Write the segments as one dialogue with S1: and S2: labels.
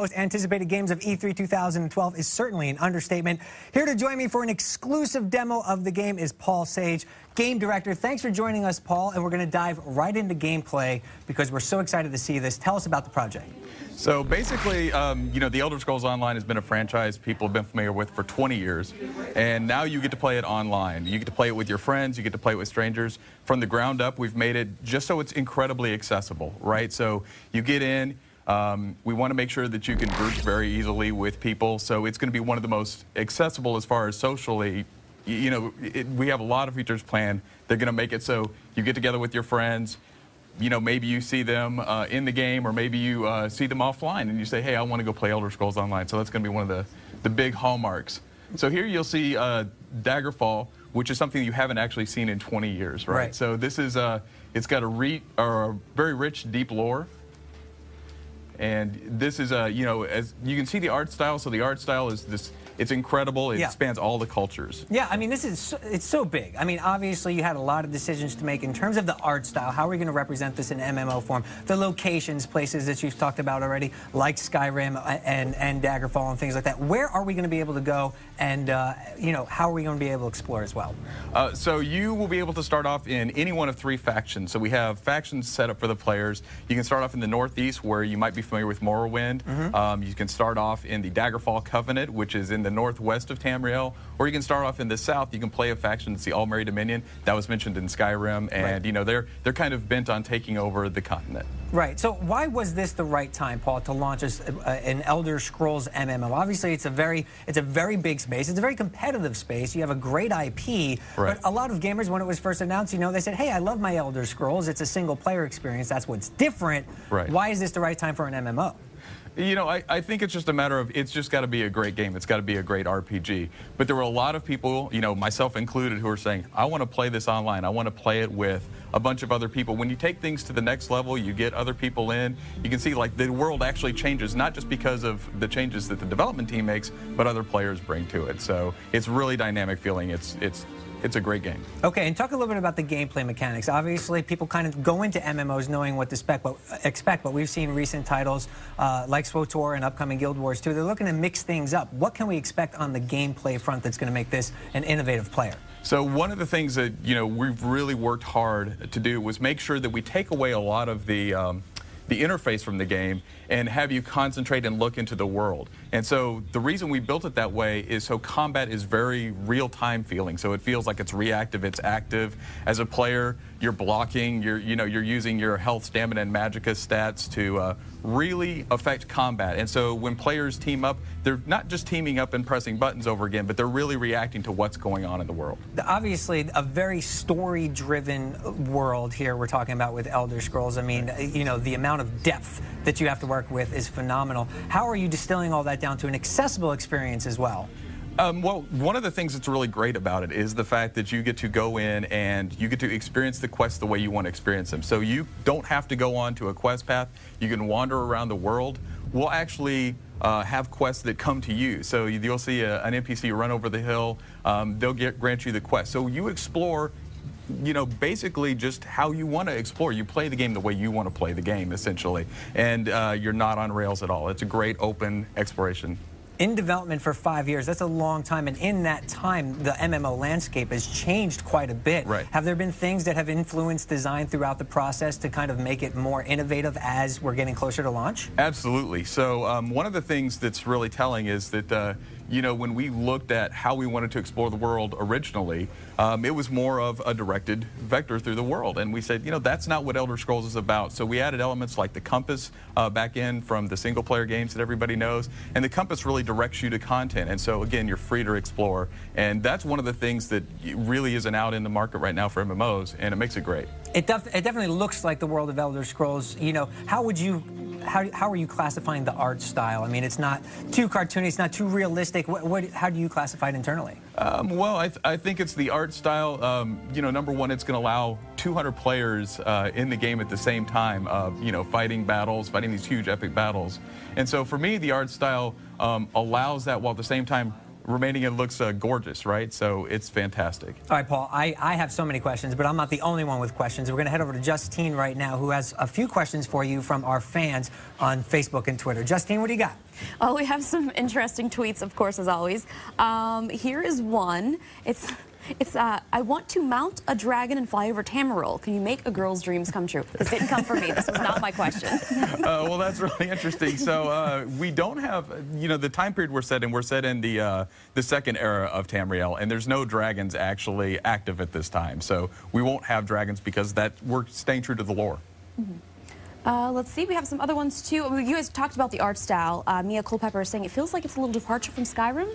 S1: Most anticipated games of E3 2012 is certainly an understatement. Here to join me for an exclusive demo of the game is Paul Sage, game director. Thanks for joining us, Paul, and we're going to dive right into gameplay because we're so excited to see this. Tell us about the project.
S2: So basically, the Elder Scrolls Online has been a franchise people have been familiar with for 20 years, and now you get to play it online. You get to play it with your friends, you get to play it with strangers. From the ground up, we've made it just so it's incredibly accessible, right? So you get in, we want to make sure that you can group very easily with people, so it's going to be one of the most accessible as far as socially. We have a lot of features planned. They're going to make it so you get together with your friends. Maybe you see them in the game, or maybe you see them offline, and you say, hey, I want to go play Elder Scrolls Online. So that's going to be one of the big hallmarks. So here you'll see Daggerfall, which is something you haven't actually seen in 20 years, right? So this is, it's got a very rich, deep lore. And this is, as you can see the art style. So the art style is this. It's incredible. It spans all the cultures.
S1: Yeah, I mean, it's so big. I mean, obviously, you had a lot of decisions to make in terms of the art style. How are we going to represent this in MMO form? The locations, places that you've talked about already, like Skyrim and Daggerfall and things like that. Where are we going to be able to go, and how are we going to be able to explore as well?
S2: So you will be able to start off in any one of 3 factions. So we have factions set up for the players. You can start off in the Northeast, where you might be familiar with Morrowind. You can start off in the Daggerfall Covenant, which is in the northwest of Tamriel, or you can start off in the south. You can play a faction that's the All-Merry Dominion that was mentioned in Skyrim, and they're kind of bent on taking over the continent.
S1: Right. So why was this the right time, Paul, to launch an Elder Scrolls MMO? Obviously, it's a very big space. It's a very competitive space. You have a great IP, but a lot of gamers, when it was first announced, they said, hey, I love my Elder Scrolls. It's a single-player experience. That's what's different. Why is this the right time for an MMO?
S2: I think it's just a matter of, it's just got to be a great game. It's got to be a great RPG. But there were a lot of people, myself included, who are saying, I want to play this online. I want to play it with a bunch of other people. When you take things to the next level, you get other people in, you can see like the world actually changes, not just because of the changes that the development team makes, but other players bring to it. So it's really dynamic feeling. It's a great game. Okay,
S1: and talk a little bit about the gameplay mechanics. Obviously, people kind of go into MMOs knowing what to expect, but we've seen recent titles like SWTOR and upcoming Guild Wars 2. They're looking to mix things up. What can we expect on the gameplay front that's going to make this an innovative player?
S2: So one of the things that we've really worked hard to do was make sure that we take away a lot of the interface from the game and have you concentrate and look into the world. And so the reason we built it that way is so combat is very real-time feeling. So it feels like it's reactive, it's active. As a player, you're blocking, you're using your health, stamina, and magicka stats to really affect combat. And so when players team up, they're not just teaming up and pressing buttons over again, but they're really reacting to what's going on in the world.
S1: Obviously, a very story-driven world here we're talking about with Elder Scrolls. I mean, the amount of depth that you have to work with is phenomenal. How are you distilling all that down to an accessible experience as well?
S2: Well, one of the things that's really great about it is the fact that you get to go in and you get to experience the quests the way you want to experience them. So you don't have to go on to a quest path. You can wander around the world. We'll actually have quests that come to you. So you'll see an NPC run over the hill. They'll grant you the quest. So you explore basically just how you want to explore. You play the game the way you want to play the game, essentially. And you're not on rails at all. It's a great open exploration.
S1: In development for 5 years, that's a long time, and in that time, the MMO landscape has changed quite a bit. Have there been things that have influenced design throughout the process to kind of make it more innovative as we're getting closer to launch?
S2: Absolutely. So one of the things that's really telling is that when we looked at how we wanted to explore the world originally, it was more of a directed vector through the world. And we said, that's not what Elder Scrolls is about. So we added elements like the compass back in from the single-player games that everybody knows. And the compass really directs you to content. And so, again, you're free to explore. And that's one of the things that really isn't out in the market right now for MMOs, and it makes it great.
S1: It definitely looks like the world of Elder Scrolls. How are you classifying the art style? I mean, it's not too cartoony, it's not too realistic. How do you classify it internally?
S2: Well, I think it's the art style. Number one, it's going to allow 200 players in the game at the same time, fighting these huge epic battles. And so for me, the art style allows that while at the same time remaining. It looks gorgeous, right? So it's fantastic.
S1: All right, Paul, I have so many questions, but I'm not the only one with questions. We're going to head over to Justine right now, who has a few questions for you from our fans on Facebook and Twitter. Justine, what do you got?
S3: Oh, we have some interesting tweets, of course, as always. Here is one. It's I want to mount a dragon and fly over Tamriel. Can you make a girl's dreams come true? This didn't come from me. This was not my question.
S2: Well, that's really interesting. So we don't have, the time period we're set in the second era of Tamriel, and there's no dragons actually active at this time. So we won't have dragons because we're staying true to the lore.
S3: Mm-hmm. Let's see, we have some other ones too. You guys talked about the art style. Mia Culpepper is saying it feels like it's a little departure from Skyrim.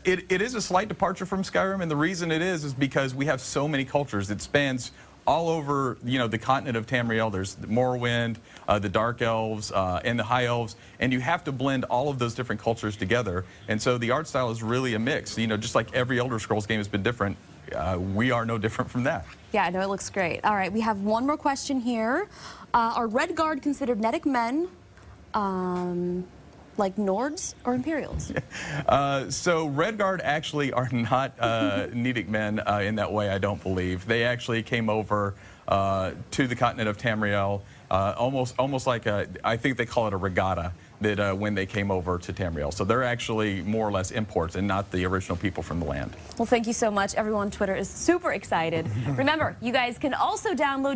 S2: It is a slight departure from Skyrim, and the reason it is because we have so many cultures. It spans all over, the continent of Tamriel. There's Morrowind, the Dark Elves, and the High Elves, and you have to blend all of those different cultures together. And so the art style is really a mix. Just like every Elder Scrolls game has been different, we are no different from that.
S3: Yeah, I know, it looks great. All right, we have one more question here. Are Redguard considered Nedic men? Like Nords or Imperials?
S2: So Redguard actually are not Nedic men in that way, I don't believe. They actually came over to the continent of Tamriel, almost like I think they call it a regatta, that when they came over to Tamriel. So they're actually more or less imports and not the original people from the land.
S3: Well, thank you so much. Everyone on Twitter is super excited. Remember, you guys can also download